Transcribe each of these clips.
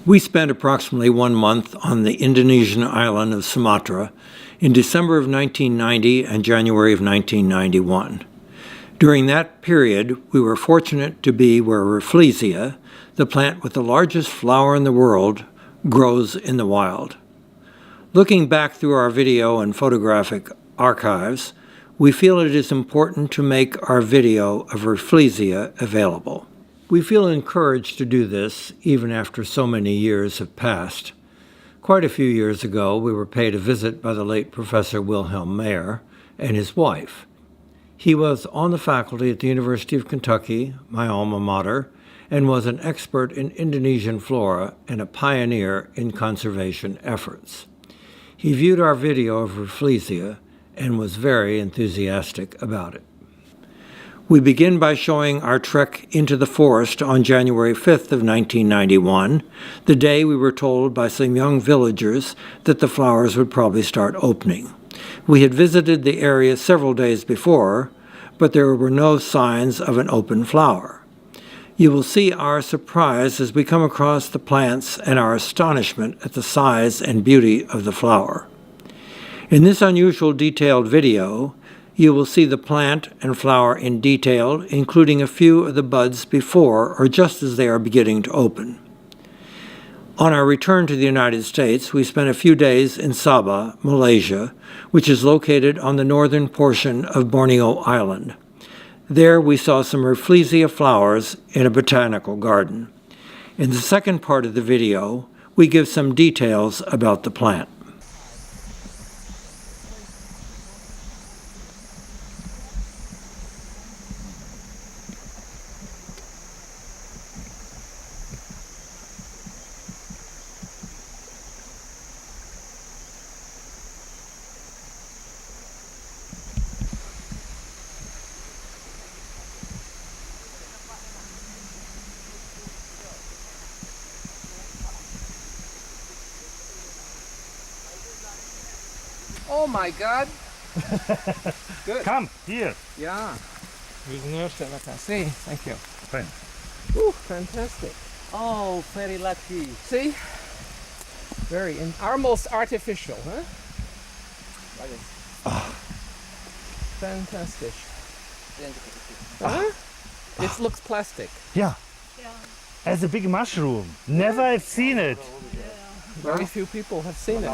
We spent approximately 1 month on the Indonesian island of Sumatra in December of 1990 and January of 1991. During that period, we were fortunate to be where Rafflesia, the plant with the largest flower in the world, grows in the wild. Looking back through our video and photographic archives, we feel it is important to make our video of Rafflesia available. We feel encouraged to do this even after so many years have passed. Quite a few years ago, we were paid a visit by the late Professor Wilhelm Mayer and his wife. He was on the faculty at the University of Kentucky, my alma mater, and was an expert in Indonesian flora and a pioneer in conservation efforts. He viewed our video of Rafflesia and was very enthusiastic about it. We begin by showing our trek into the forest on January 5th of 1991, the day we were told by some young villagers that the flowers would probably start opening. We had visited the area several days before, but there were no signs of an open flower. You will see our surprise as we come across the plants and our astonishment at the size and beauty of the flower. In this unusual detailed video, you will see the plant and flower in detail, including a few of the buds before or just as they are beginning to open. On our return to the United States, we spent a few days in Sabah, Malaysia, which is located on the northern portion of Borneo Island. There we saw some Rafflesia flowers in a botanical garden. In the second part of the video, we give some details about the plant. Oh my God! Good. Come here. Yeah. Terima kasih. Thank you. Fine. Ooh, fantastic. Oh, very lucky. See? Almost artificial, huh? Fantastic. Huh? It looks plastic. Yeah. As a big mushroom. Never have seen it. Very few people have seen it.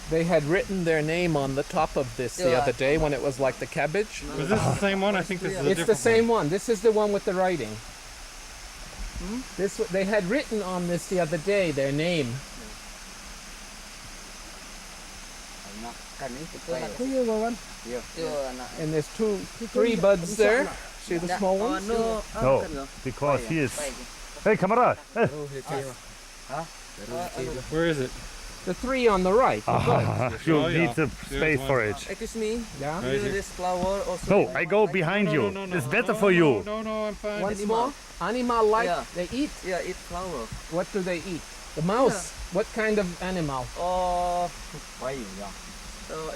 They had written their name on the top of this the other day when it was like the cabbage. Was this the same one? I think this is a different one. It's the same one. This is the one with the writing. They had written on this the other day their name. And there's three buds there. See the small ones? No, because he is... Hey, kamerad! Hey. Where is it? The three on the right. You need the space for it. Excuse me. Yeah. Right here. This flower also. No, I go behind you. It's better for you. No, I'm fine. Once more. Animal like they eat. Yeah, eat flower. What do they eat? The mouse. What kind of animal?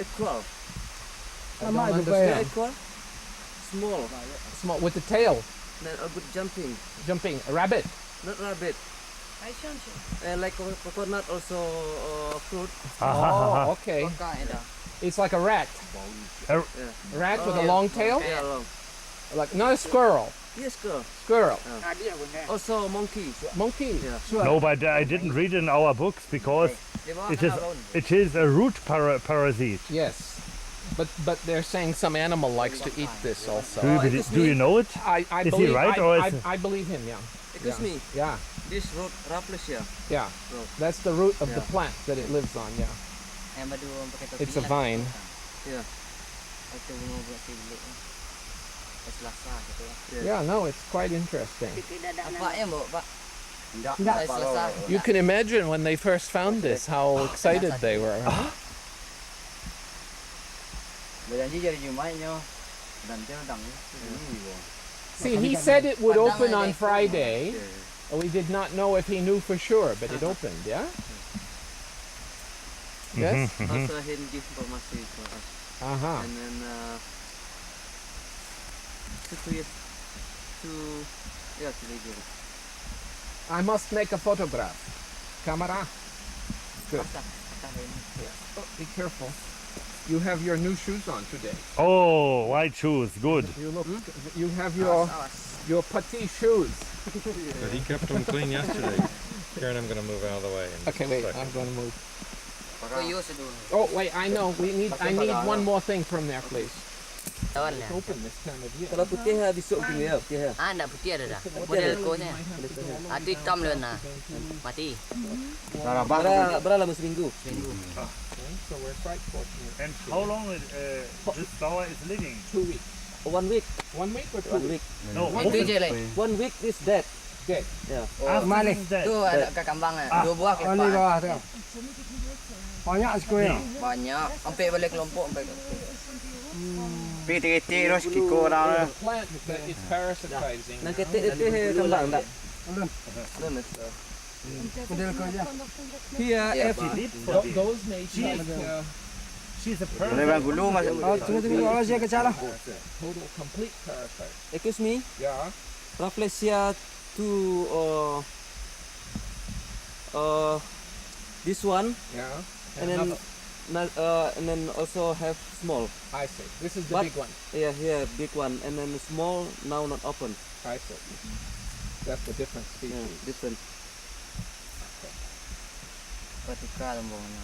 Equal. I don't understand. Equal. Small. Small with the tail. Then a good jumping. Jumping. A rabbit. Not rabbit. Like coconut also fruit. Oh, okay. It's like a rat. A A rat with a long tail? Yeah, long. Like not a squirrel. Yes, girl. Squirrel. Also monkey. Monkey. Yeah. No, but I didn't read in our books because it is a root parasite. Yes. But they're saying some animal likes to eat this also. Do you know it? I Is he believe, right, or is I believe him, yeah. Excuse me. Yeah, This root Rafflesia. yeah. That's the root of the plant that it lives on, yeah. It's a vine. Yeah. Yeah, no, it's quite interesting. Apanya, Pak? You can imagine when they first found this, how excited they were. Huh? See, he said it would open on Friday. We did not know if he knew for sure, but it opened, yeah? Yes? Also he give information for us. Uh-huh. And then to legal. I must make a photograph. Camera. Good. Oh, be careful. You have your new shoes on today. Oh, white shoes, good. You look. You have your putty shoes. But he kept them clean yesterday. Karen, I'm going to move out of the way. in Okay, just a wait. second. I'm going to move. Kau use dulu. Oh, wait. I know. I need one more thing from there, please. Kawan It's open this time of year. Kalau putih besok putih ya, putih ya. Nak putih ada dah. Model kosnya. Itu hitam dia nak. Mati. Berapa lama seminggu? So we're quite fortunate. And how long this flower is living? 2 weeks. 1 week. 1 week or 2 1 weeks? week. No, Itu je lah. 1 week is dead. Dead. Yeah. after this is dead. Tu ada kat kambang ah. 2 buah Oh, ni kepak. bawah tu. Banyak sekali. Banyak. Sampai balik kelompok sampai. Piti terus kiko dah. The plant that is parasitizing. Nak ketik kembang tak? Ulun. Model kau je. Here, every Those may take She's a Boleh perfect. bang gulu masuk. Oh, tunggu Allah saya kecala. total complete parasite. excuse me, Yeah. Rafflesia to this one, Yeah. and then also have small. I see. This is the But- big one. Yeah, here big one, and then small now not open. I see. That's the different Yeah, species. different. Ketika lombong ni.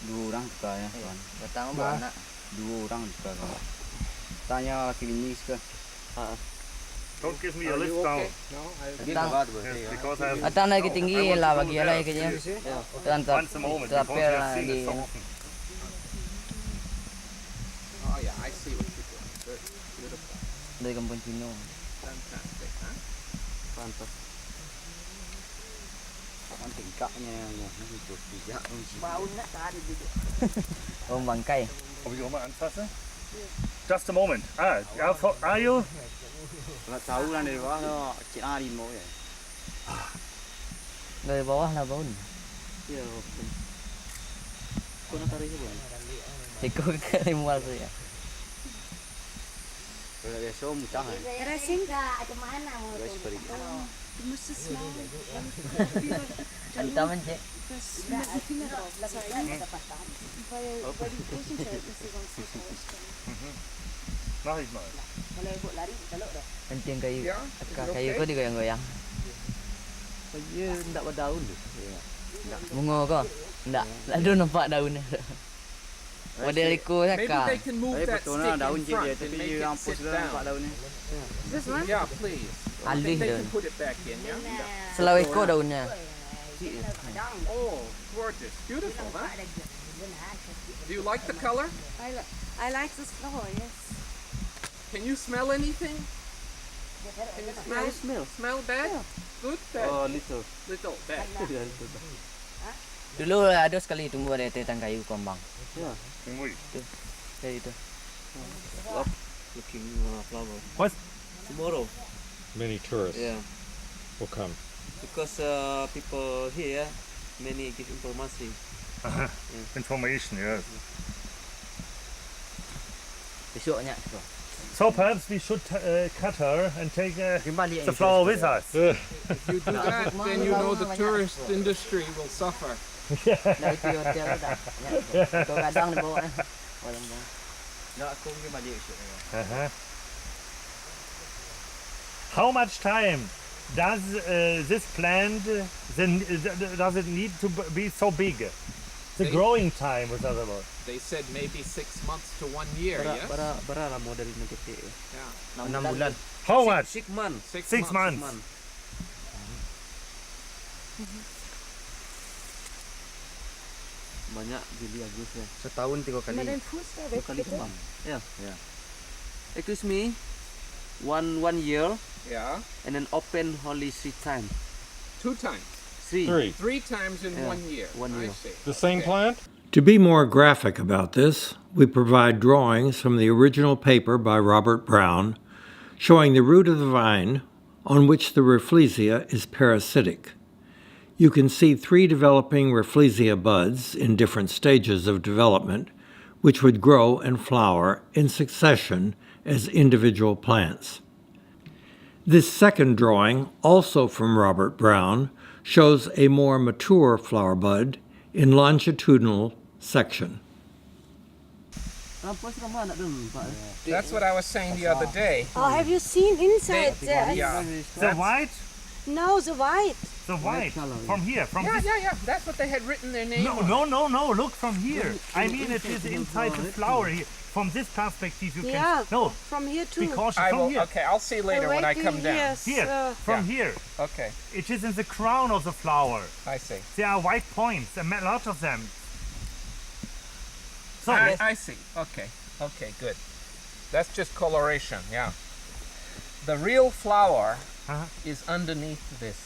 2 orang juga ya, kawan. Datang bawa nak. 2 orang juga kawan. Tanya laki bini ke. Don't give me a Are lift you down. okay? No, Datang. Yes, because I have Datang lagi tinggi lah bagi lah kerja. Datang once a moment. Because terapel we have lah seen di. it so often. Oh yeah, I see what you're doing. Good. Beautiful. Dari kampung Cina. Fantastic, huh? Fantastic. Kawan tingkatnya ya, ini tu pijak kunci. Bau nak tak ada duduk. Orang bangkai. Ob ich auch mal anfasse? Just a moment. Are you? Kalau tahu lah dari bawah tu, cik hari mau ya. Dari bawah lah bau ni. Yeah, open. Kau nak tarik ke? Ikut ke limual tu ya. Kalau dia so mudah kan. Rasing ada mana mau Guys pergi. Du musste smell. Hitam je. Weil die Größenverhältnisse sonst nicht ausstellen. Mach ich mal. Kencing kayu. Yeah. Kayu kau digoyang-goyang. Dia tak berdaun tu. Bunga kau? Tak. Lalu nampak daun dia. Model ikut Maybe cakap. they can move Tapi that betul stick lah daun in cik front dia, and tapi make yang it pos sit dia nampak down. daun ni. This one? Yeah, please. I Alih think they daun. can put it back in, yeah? Selalu ikut daunnya. Oh, gorgeous. Beautiful, huh? Do you like the color? I like this flower, yes. Can you smell anything? Can you smell? Smell. Smell bad? Good? Bad? Oh, little. Little bad. Dulu ada sekali tumbuh ada tentang kayu kembang. Wait. Kayak itu. Looking flower. What? Tomorrow. Many tourists Yeah. will come. Because people here, many give information. Information, yes. Besoknya. So perhaps we should cut her and take Kembali the flower with us. If you do that, then you know the tourist industry will suffer. Dari itu hotel dah. Kau kadang di bawah. Nak aku pergi balik esok. Uh-huh. How much time does this plant does it need to be so big? The growing time, with other words. They said maybe 6 months to 1 year, yes? Berapa model ni ketik? Yeah. 6 bulan. How much? 6 months. 6 months. Banyak Juli Agustus ya. Setahun 3 kali. Mal den Fuß da 2 weg, kali bitte. kembang. Ya. Ya. Excuse me. One year Yeah. and then open only 3 times. 2 times. 3. 3 times in Yeah, 1 year. 1 year. I see. The same Okay. plant? To be more graphic about this, we provide drawings from the original paper by Robert Brown showing the root of the vine on which the Rafflesia is parasitic. You can see 3 developing Rafflesia buds in different stages of development, which would grow and flower in succession as individual plants. This second drawing, also from Robert Brown, shows a more mature flower bud in longitudinal section. That's what I was saying the other day. Oh, have you seen inside there? Yeah. The white? No, the white. The white. From here. From Yeah, this. yeah, yeah. That's what they had written their name on. No. Look from here. I mean, it is inside the flower here. From this perspective, you Yeah, can. No, from here too. be cautious. I From will, here. okay, I'll see later when I come down. Yes, Here. From Yeah. here. Okay, It is in the crown of the flower. I see. There are white points, a lot of them. So, I see. Okay, good. That's just coloration, yeah. The real flower is underneath this.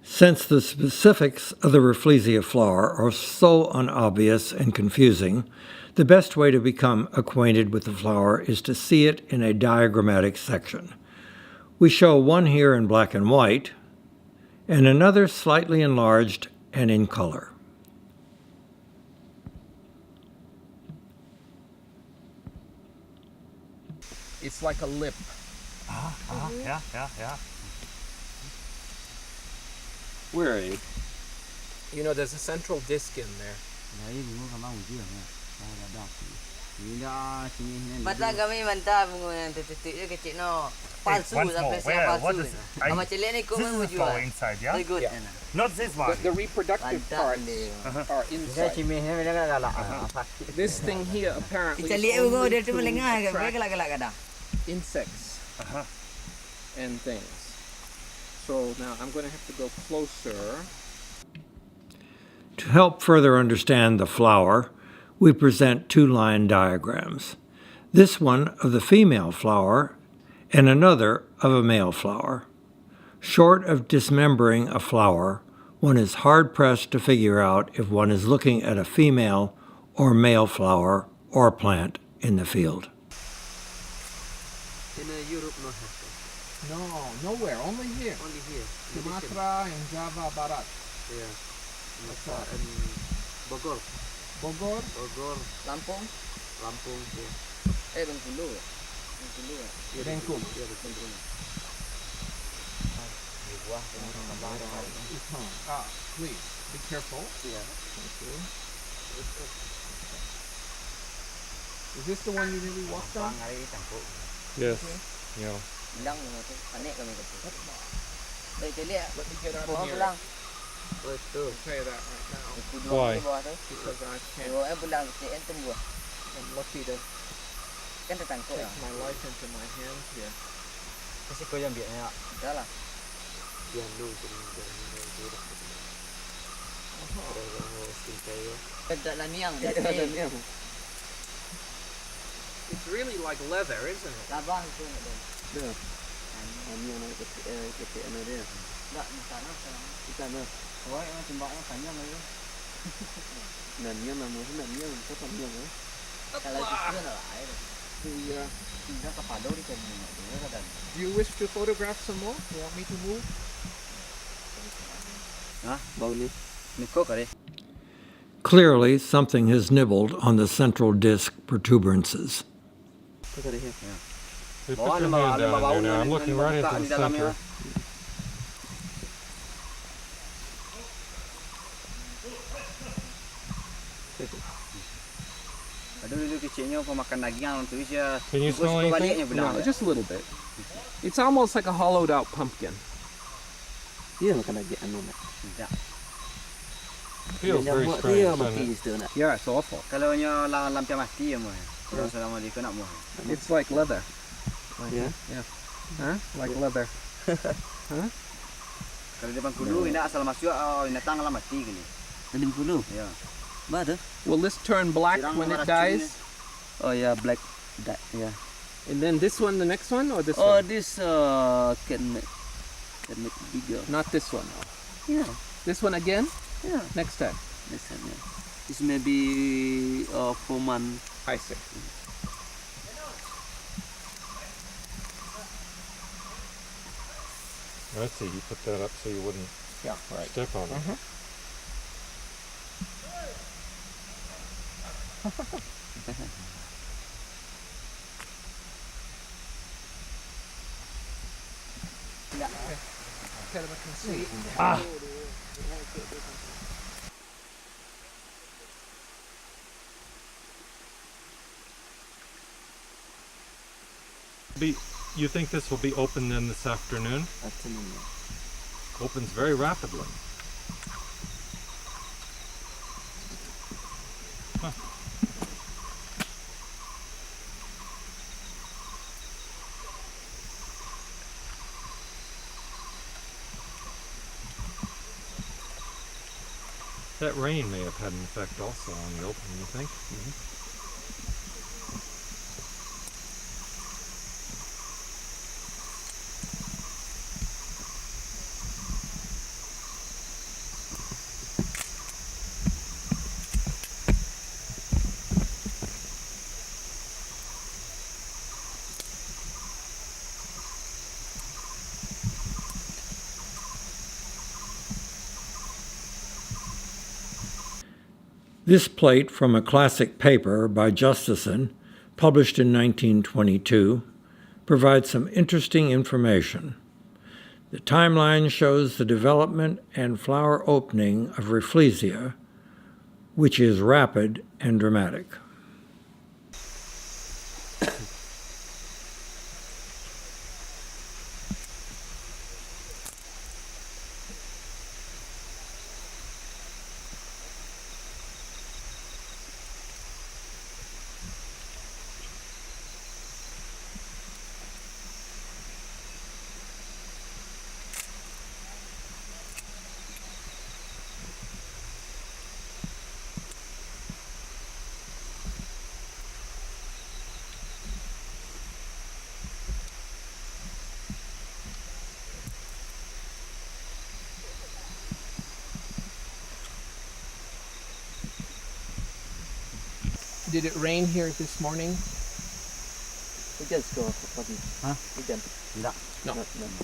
Since the specifics of the Rafflesia flower are so unobvious and confusing, the best way to become acquainted with the flower is to see it in a diagrammatic section. We show one here in black and white, and another slightly enlarged and in color. It's like a lip. yeah. Where are you? You know, there's a central disc in there. Patah kami mantap menggunakan titik dia kecil no. Palsu once sampai more, saya where? palsu. What is- I- Macam ni This kau is mau the flower jual. inside, yeah? Very good. Yeah. Not this one. The reproductive Mantap parts dia. are inside. This thing here apparently Kita is lihat only dia tu to melengah ke, attract gelak-gelak kadang. insects and things. So now I'm going to have to go closer. To help further understand the flower, we present two line diagrams. This one of the female flower and another of a male flower. Short of dismembering a flower, one is hard-pressed to figure out if one is looking at a female or male flower or plant in the field. In Europe, no have. No, nowhere. Only here. Only here. Sumatra and Java Barat. Yeah. Sumatra and Bogor. Bogor. Bogor, Lampung, Lampung. Yeah. Bengkulu. Bengkulu. Bengkulu. Yeah, Bengkulu. Please be careful. Yeah. Thank you. Is this the one you really walked on? Yes. Yeah. Bilang tu, panik kami kata. Baik, kita lihat. Let me get out Bawah of here. pulang. Oh, itu. I'll tell you that right now Dua Why? di bawah tu. because I can't. Dua pulang, kita enter buah. I'm lucky to Kan tertangkap take lah. my life into my hands here. Kasi kau yang biar Dah lah. Yang lu Tak lah niang. It's really like leather, isn't it? Labah tu nak dia. Ini anak kecil anak dia. Tak, di sana sekarang. Kita nak. Oh, yang tembaknya panjang lagi. Nanya nama nanya kita panjang eh. Kalau itu nak air. The, Kita kepala di sini. do you wish to photograph some more? You want me to move? Ah, bau ni. Niko kare. Clearly, something has nibbled on the central disc protuberances. Kau ada here. Hey, put your hand down there now. I'm looking right into the center. Ada dulu kecilnya kau makan daging tu dia. Can you smell anything? Baliknya bilang. No, just a little bit. It's almost like a hollowed out pumpkin. Dia makan lagi anu nak. Feels very Dia strange, mati doesn't it? situ nak. Yeah, it's awful. Kalau nya lampia mati ya mah. Kalau selama dia kena mah. It's like leather. Ya. Huh? Like leather. Kalau di Bengkulu ini asal masuk binatang lah mati kali. Ada Bengkulu. Ya. Mana? Will this turn black Dirang when it meracun dies? Oh yeah, black. Yeah. And then this one, the next one, or this Oh, one? this can make bigger. Not this one. Yeah. This one again? Yeah. Next time. Next time, yeah. This may be 4 months. I see. I see. You put that up so you wouldn't Yeah, right. step on it. terva kan se. You think this will be open then this afternoon? Afternoon. Opens very rapidly. That rain may have had an effect also on the opening, you think? This plate from a classic paper by Justison, published in 1922, provides some interesting information. The timeline shows the development and flower opening of Rafflesia, which is rapid and dramatic. Did it rain here this morning? Hujan sekarang pagi. Hah? Hujan. No. No.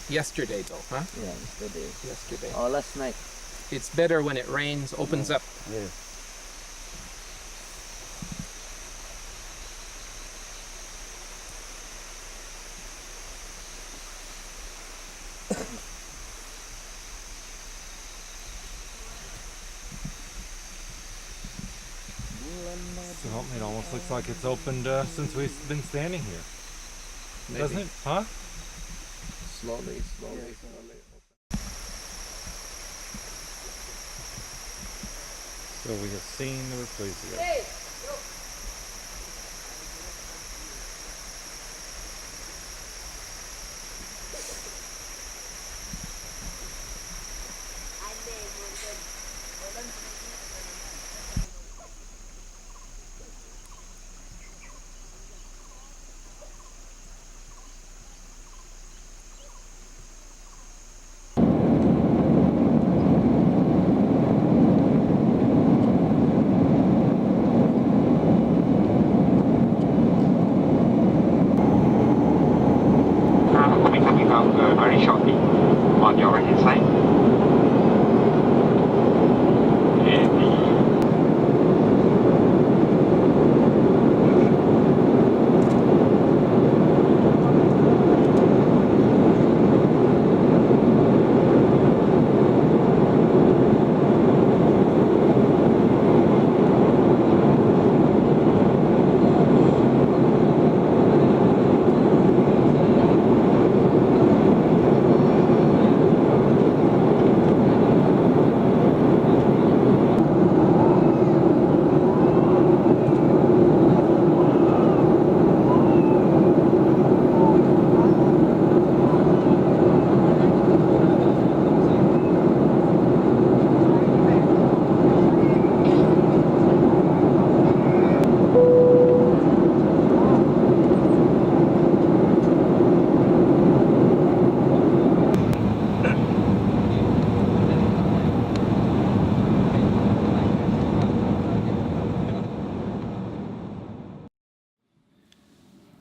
Yesterday though, huh? Yeah, yesterday. Yesterday. Oh, last night. It's better when it rains, opens up. Yeah. So it almost looks like it's opened since we've been standing here. Maybe. Doesn't it? Huh? Slowly. So we have seen the Rafflesia. Very shortly on your right hand side. And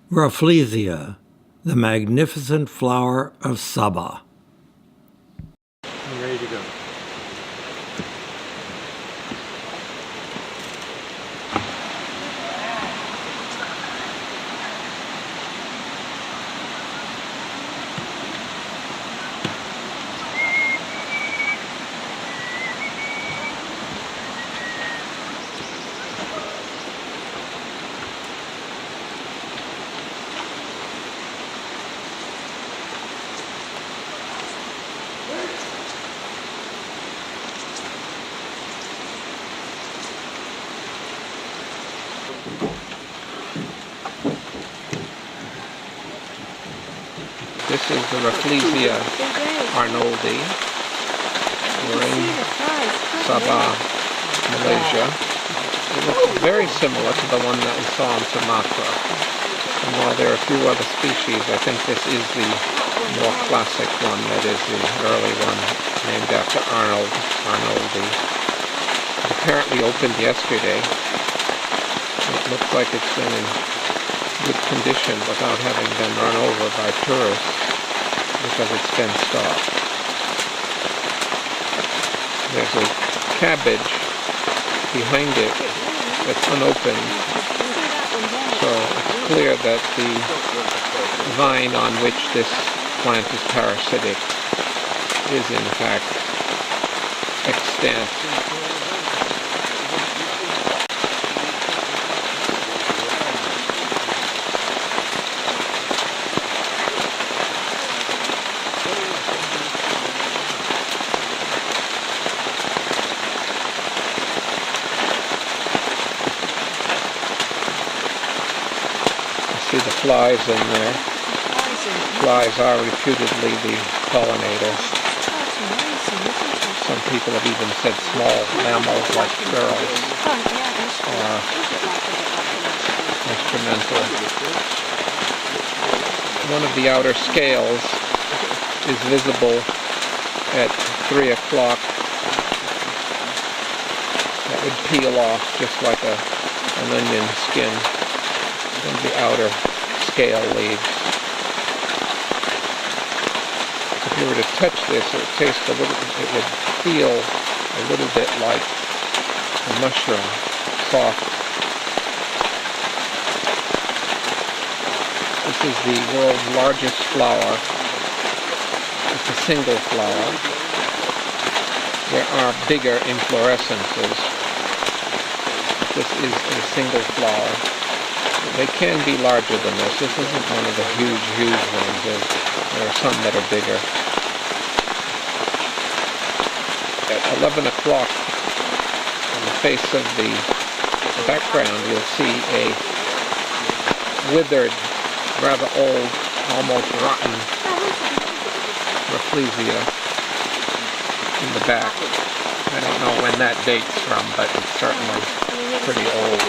Rafflesia, the magnificent flower of Sabah. I'm ready to go. This is the Rafflesia arnoldii. We're in Sabah, Malaysia. It looks very similar to the one that we saw in Sumatra. And while there are a few other species, I think this is the more classic one, that is the early one, named after Arnoldii. It apparently opened yesterday. It looks like it's been in good condition without having been run over by tourists because it's fenced off. There's a cabbage behind it that's unopened, so it's clear that the vine on which this plant is parasitic is in fact extant. See the flies in there. Flies are reputedly the pollinators. Some people have even said small mammals like squirrels are instrumental. One of the outer scales is visible at 3 o'clock. That would peel off just like an onion skin. And the outer scale leaves. If you were to touch this, it would taste a little. It would feel a little bit like a mushroom, soft. This is the world's largest flower. It's a single flower. There are bigger inflorescences. This is a single flower. They can be larger than this. This isn't one of the huge ones. There are some that are bigger. At 11 o'clock, on the face of the background, you'll see a withered, rather old, almost rotten Rafflesia in the back. I don't know when that dates from, but it's certainly pretty old.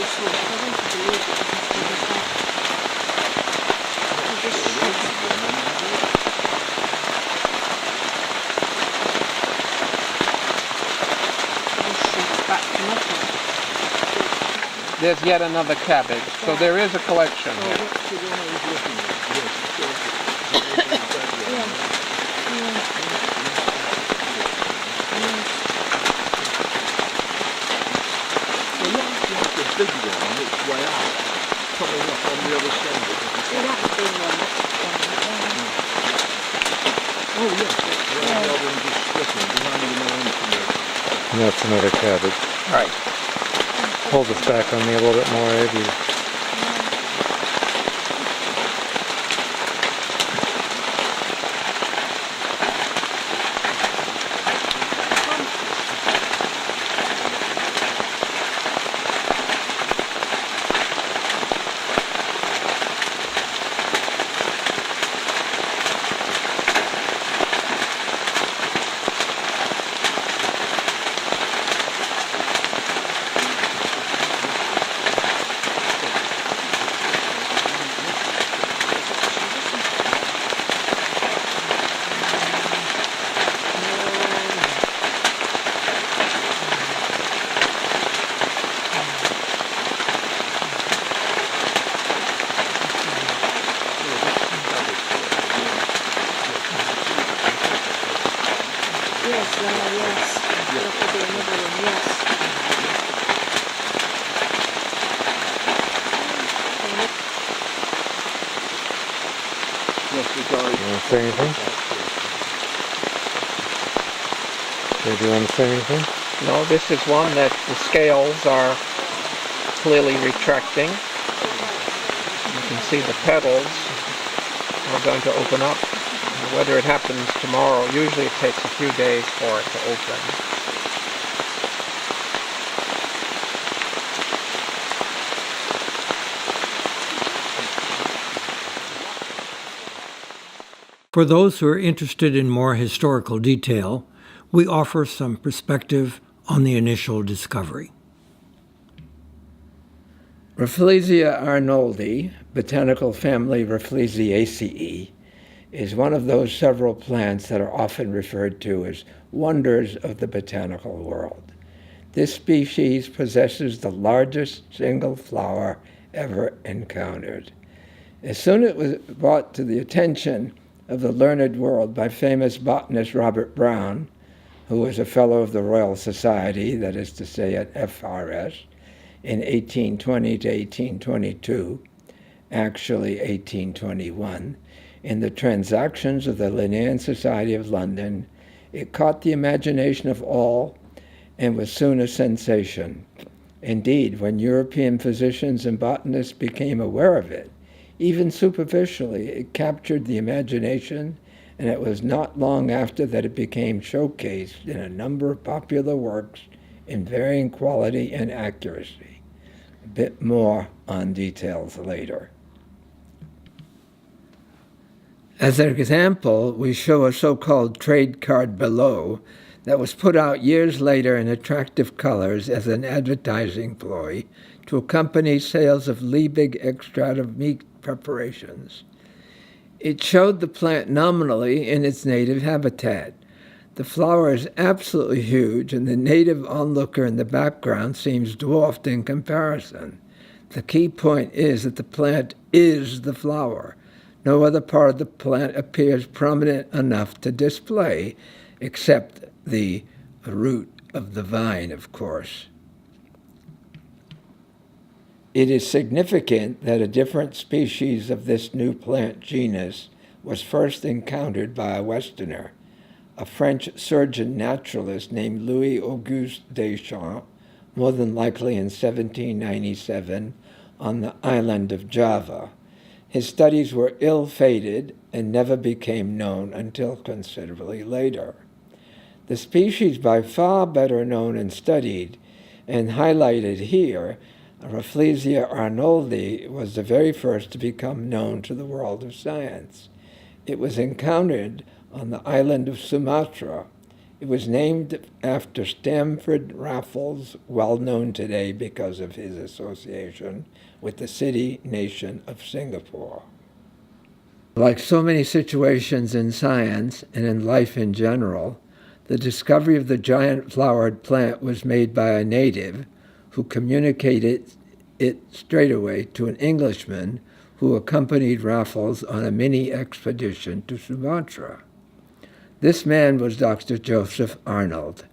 There's yet another cabbage, so there is a collection here. And that's another cabbage. Right. Hold this back on me a little bit more, Ivy. You want to say anything? Do you want to say anything? No, this is one that the scales are clearly retracting. You can see the petals are going to open up. Whether it happens tomorrow, usually it takes a few days for it to open. For those who are interested in more historical detail, we offer some perspective on the initial discovery. Rafflesia arnoldii, botanical family Rafflesiaceae, is one of those several plants that are often referred to as wonders of the botanical world. This species possesses the largest single flower ever encountered. As soon as it was brought to the attention of the learned world by famous botanist Robert Brown, who was a fellow of the Royal Society, that is to say at FRS, in 1820 to 1822, actually 1821, in the Transactions of the Linnean Society of London, it caught the imagination of all and was soon a sensation. Indeed, when European physicians and botanists became aware of it, even superficially, it captured the imagination, and it was not long after that it became showcased in a number of popular works in varying quality and accuracy. A bit more on details later. As an example, we show a so-called trade card below that was put out years later in attractive colors as an advertising ploy to accompany sales of Liebig extract of meat preparations. It showed the plant nominally in its native habitat. The flower is absolutely huge, and the native onlooker in the background seems dwarfed in comparison. The key point is that the plant is the flower. No other part of the plant appears prominent enough to display, except the root of the vine, of course. It is significant that a different species of this new plant genus was first encountered by a Westerner, a French surgeon naturalist named Louis-Auguste Deschamps, more than likely in 1797, on the island of Java. His studies were ill-fated and never became known until considerably later. The species by far better known and studied, and highlighted here, Rafflesia arnoldii, was the very first to become known to the world of science. It was encountered on the island of Sumatra. It was named after Stamford Raffles, well known today because of his association with the city-nation of Singapore. Like so many situations in science and in life in general, the discovery of the giant flowered plant was made by a native who communicated it straightaway to an Englishman who accompanied Raffles on a mini expedition to Sumatra. This man was Dr. Joseph Arnold.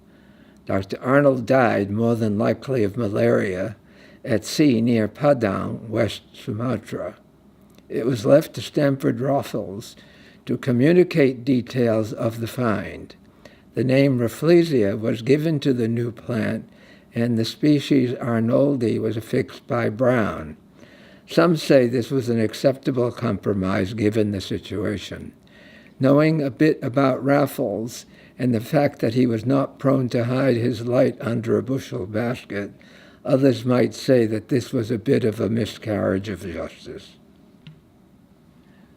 Dr. Arnold died, more than likely of malaria, at sea near Padang, West Sumatra. It was left to Stamford Raffles to communicate details of the find. The name Rafflesia was given to the new plant, and the species arnoldii was affixed by Brown. Some say this was an acceptable compromise given the situation. Knowing a bit about Raffles and the fact that he was not prone to hide his light under a bushel basket, others might say that this was a bit of a miscarriage of justice.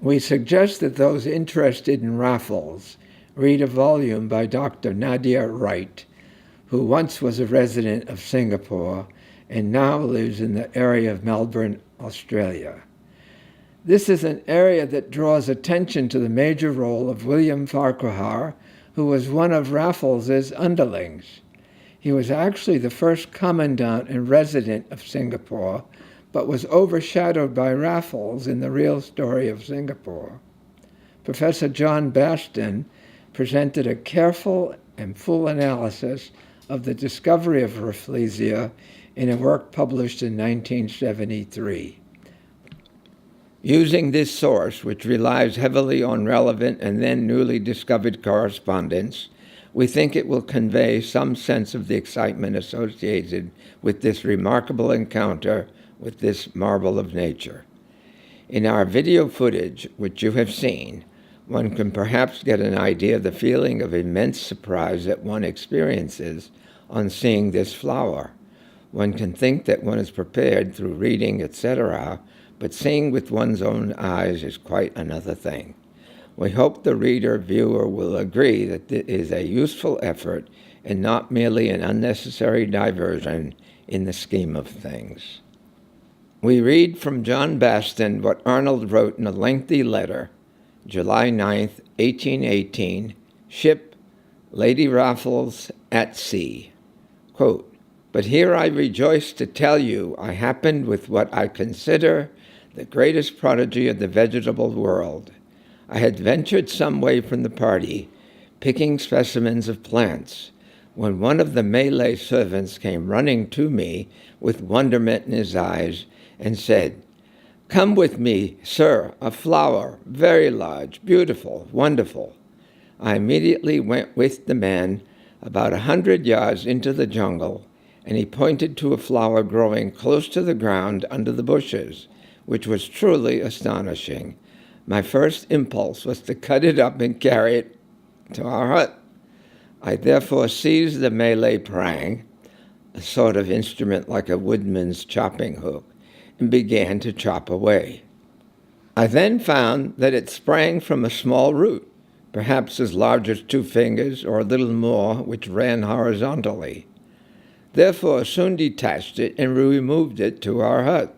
We suggest that those interested in Raffles read a volume by Dr. Nadia Wright, who once was a resident of Singapore and now lives in the area of Melbourne, Australia. This is an area that draws attention to the major role of William Farquhar, who was one of Raffles's underlings. He was actually the first commandant and resident of Singapore, but was overshadowed by Raffles in the real story of Singapore. Professor John Baston presented a careful and full analysis of the discovery of Rafflesia in a work published in 1973. Using this source, which relies heavily on relevant and then newly discovered correspondence, we think it will convey some sense of the excitement associated with this remarkable encounter with this marvel of nature. In our video footage, which you have seen, one can perhaps get an idea of the feeling of immense surprise that one experiences on seeing this flower. One can think that one is prepared through reading, etc., but seeing with one's own eyes is quite another thing. We hope the reader-viewer will agree that it is a useful effort and not merely an unnecessary diversion in the scheme of things. We read from John Baston what Arnold wrote in a lengthy letter, July 9th, 1818, ship Lady Raffles at sea. Quote, "But here I rejoice to tell you I happened with what I consider the greatest prodigy of the vegetable world. I had ventured some way from the party, picking specimens of plants, when one of the Malay servants came running to me with wonderment in his eyes and said, 'Come with me, sir, a flower, very large, beautiful, wonderful.' I immediately went with the man about 100 yards into the jungle, and he pointed to a flower growing close to the ground under the bushes, which was truly astonishing. My first impulse was to cut it up and carry it to our hut. I therefore seized the Malay prang, a sort of instrument like a woodman's chopping hook, and began to chop away. I then found that it sprang from a small root, perhaps as large as 2 fingers or a little more, which ran horizontally. Therefore soon detached it and removed it to our hut.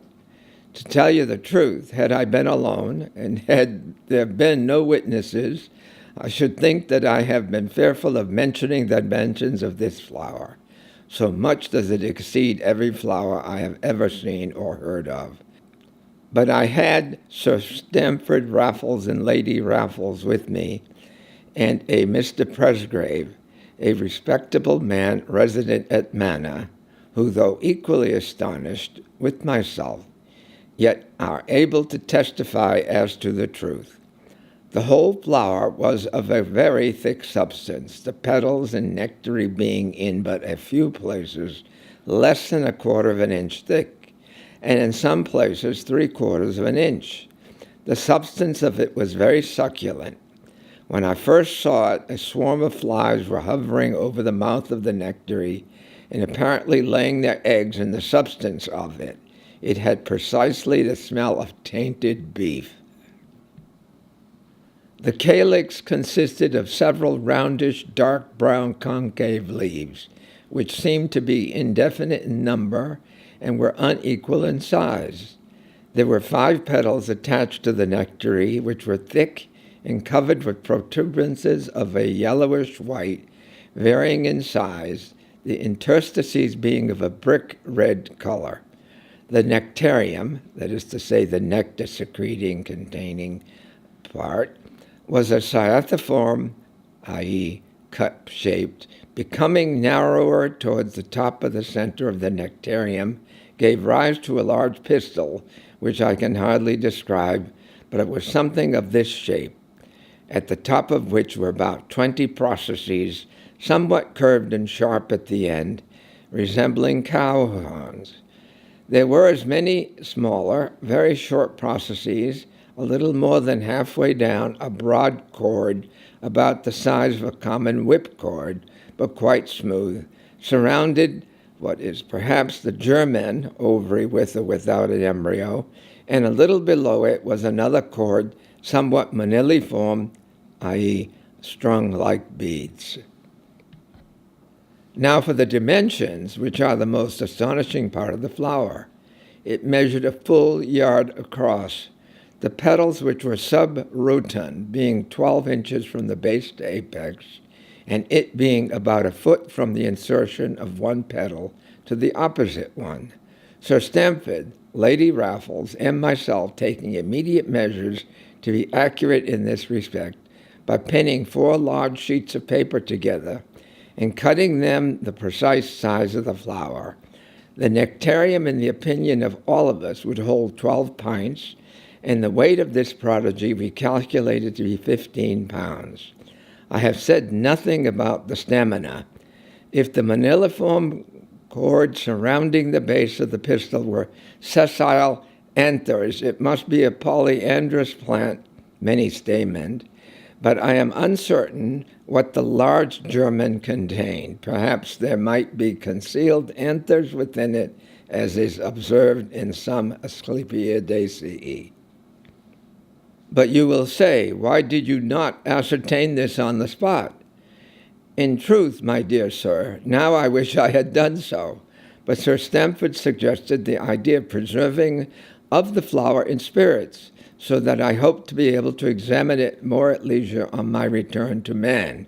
To tell you the truth, had I been alone, and had there been no witnesses, I should think that I have been fearful of mentioning the dimensions of this flower. So much does it exceed every flower I have ever seen or heard of. But I had Sir Stamford Raffles and Lady Raffles with me, and a Mr. Presgrave, a respectable man resident at Manor, who, though equally astonished with myself, yet are able to testify as to the truth. The whole flower was of a very thick substance, the petals and nectary being in but a few places less than 1/4 of an inch thick, and in some places 3/4 of an inch. The substance of it was very succulent. When I first saw it, a swarm of flies were hovering over the mouth of the nectary and apparently laying their eggs in the substance of it. It had precisely the smell of tainted beef. The calyx consisted of several roundish, dark brown concave leaves, which seemed to be indefinite in number and were unequal in size. There were 5 petals attached to the nectary, which were thick and covered with protuberances of a yellowish white, varying in size, the interstices being of a brick red color. The nectarium, that is to say the nectar secreting containing part, was a cyathiform, i.e. cup-shaped, becoming narrower towards the top of the center of the nectarium, gave rise to a large pistil, which I can hardly describe, but it was something of this shape, at the top of which were about 20 processes, somewhat curved and sharp at the end, resembling cow horns. There were as many smaller, very short processes, a little more than halfway down a broad cord about the size of a common whipcord, but quite smooth, surrounded what is perhaps the germen, ovary with or without an embryo, and a little below it was another cord, somewhat maniliform, i.e. strung like beads. Now for the dimensions, which are the most astonishing part of the flower. It measured a full yard across, the petals, which were subrotund, being 12 inches from the base to apex, and it being about 1 foot from the insertion of one petal to the opposite one. Sir Stamford, Lady Raffles, and myself taking immediate measures to be accurate in this respect by pinning 4 large sheets of paper together and cutting them the precise size of the flower. The nectarium, in the opinion of all of us, would hold 12 pints, and the weight of this prodigy we calculated to be 15 pounds. I have said nothing about the stamina. If the maniliform cord surrounding the base of the pistil were sessile anthers, it must be a polyandrous plant, many stamened, but I am uncertain what the large germen contained. Perhaps there might be concealed anthers within it, as is observed in some Asclepiadaceae. But you will say, why did you not ascertain this on the spot? In truth, my dear sir, now I wish I had done so. But Sir Stamford suggested the idea of preserving of the flower in spirits, so that I hope to be able to examine it more at leisure on my return to man.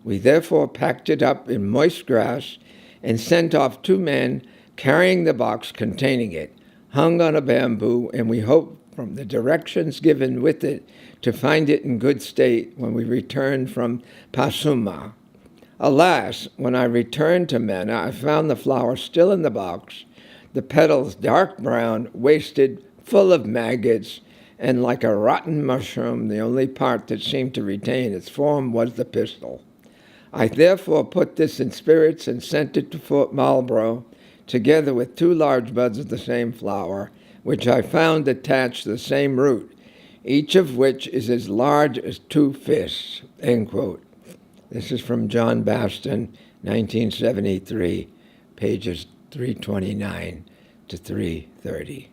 We therefore packed it up in moist grass and sent off 2 men carrying the box containing it, hung on a bamboo, and we hope from the directions given with it to find it in good state when we returned from Pasuma. Alas, when I returned to Mena, I found the flower still in the box, the petals dark brown, wasted, full of maggots, and like a rotten mushroom, the only part that seemed to retain its form was the pistil. I therefore put this in spirits and sent it to Fort Marlborough, together with 2 large buds of the same flower, which I found attached to the same root, each of which is as large as 2 fists, end quote. This is from John Baston, 1973, pages 329 to 330.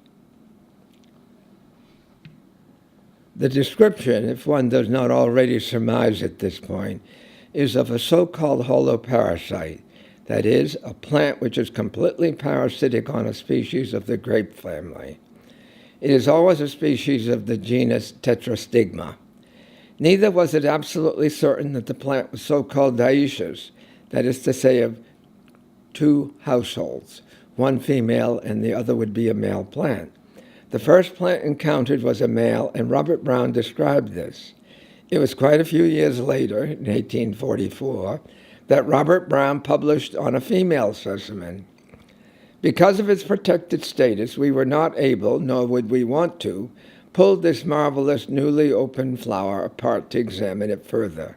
The description, if one does not already surmise at this point, is of a so-called holoparasite, that is, a plant which is completely parasitic on a species of the grape family. It is always a species of the genus Tetrastigma. Neither was it absolutely certain that the plant was so-called dioecious, that is to say, of 2 households, one female and the other would be a male plant. The first plant encountered was a male, and Robert Brown described this. It was quite a few years later, in 1844, that Robert Brown published on a female specimen. Because of its protected status, we were not able, nor would we want to, pull this marvelous newly opened flower apart to examine it further,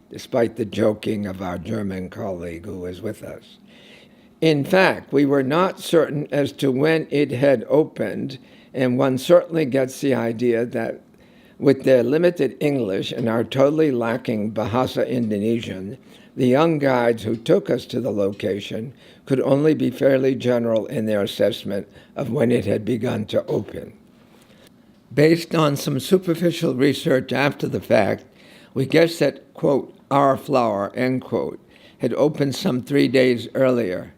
despite the joking of our German colleague who was with us. In fact, we were not certain as to when it had opened, and one certainly gets the idea that with their limited English and our totally lacking Bahasa Indonesian, the young guides who took us to the location could only be fairly general in their assessment of when it had begun to open. Based on some superficial research after the fact, we guessed that, quote, our flower, end quote, had opened some 3 days earlier.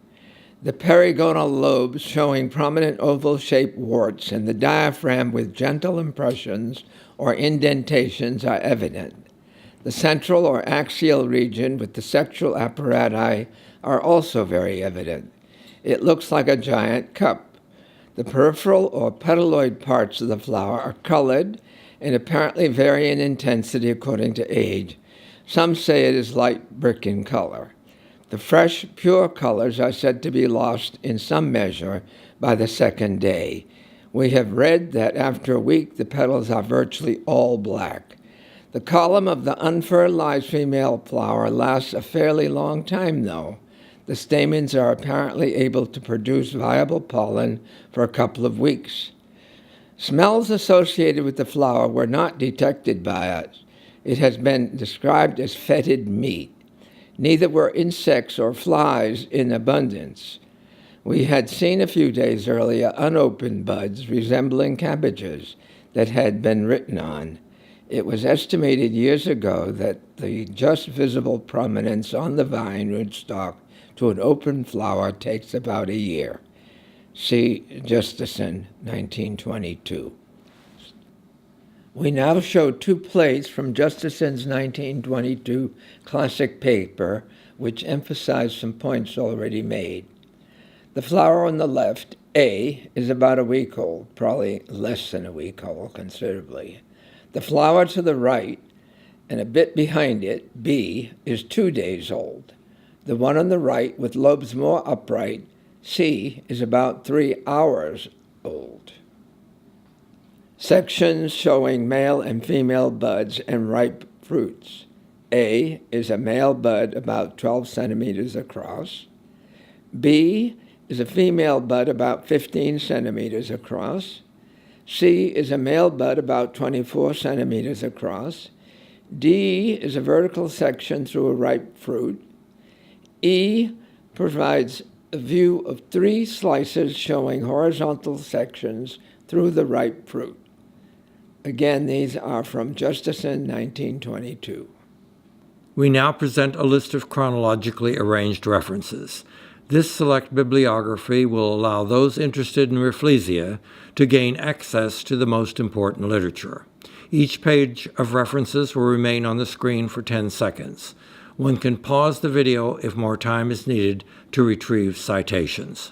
The perigonal lobes showing prominent oval-shaped warts and the diaphragm with gentle impressions or indentations are evident. The central or axial region with the sexual apparati are also very evident. It looks like a giant cup. The peripheral or petaloid parts of the flower are colored and apparently vary in intensity according to age. Some say it is light brick in color. The fresh, pure colors are said to be lost in some measure by the 2nd day. We have read that after a week the petals are virtually all black. The column of the unfertilized female flower lasts a fairly long time, though. The stamens are apparently able to produce viable pollen for a couple of weeks. Smells associated with the flower were not detected by us. It has been described as fetid meat. Neither were insects or flies in abundance. We had seen a few days earlier unopened buds resembling cabbages that had been written on. It was estimated years ago that the just visible prominence on the vine rootstock to an open flower takes about a year. See Justison, 1922. We now show 2 plates from Justison's 1922 classic paper, which emphasize some points already made. The flower on the left, A, is about a week old, probably less than a week old, considerably. The flower to the right, and a bit behind it, B, is 2 days old. The one on the right, with lobes more upright, C, is about 3 hours old. Sections showing male and female buds and ripe fruits. A is a male bud about 12 centimeters across. B is a female bud about 15 centimeters across. C is a male bud about 24 centimeters across. D is a vertical section through a ripe fruit. E provides a view of 3 slices showing horizontal sections through the ripe fruit. Again, these are from Justison, 1922. We now present a list of chronologically arranged references. This select bibliography will allow those interested in Rafflesia to gain access to the most important literature. Each page of references will remain on the screen for 10 seconds. One can pause the video if more time is needed to retrieve citations.